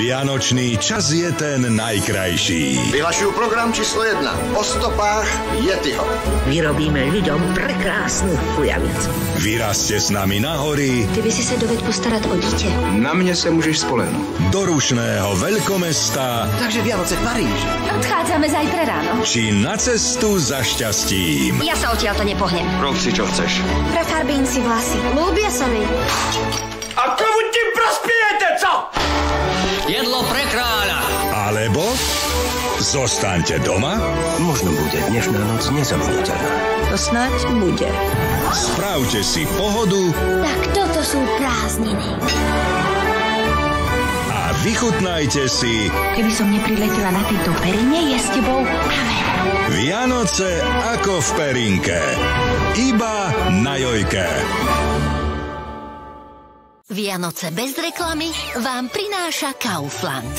Vianočný čas je ten najkrajší. Vyhlašujú program číslo 1. O stopách Yetiho. Vyrobíme ľuďom prekrásnu chujavicu. Vyrazte s nami na hory. Ty by si sa dovedl postarat o dítě. Na mě se můžeš spolehnout. Do rušného veľkomesta. Takže Vianoce v Paríži. Odchádzame zajtra ráno. Či na cestu za šťastím. Ja sa odtiaľto nepohnem. Rob si, čo chceš. Prefarbím si vlasy. Ľúbia sa mi. A komu tím prospijete, co? Jedlo pre kráľa. Alebo zostaňte doma. Možno bude dnešná noc nezabudnutelná. To snáď bude. Spravte si pohodu Tak toto sú prázdniny. a vychutnajte si Keby som nepriletela na tejto perine, je s tebou amen. Vianoce ako v Perinke. Iba na Jojke. Vianoce bez reklamy vám prináša Kaufland.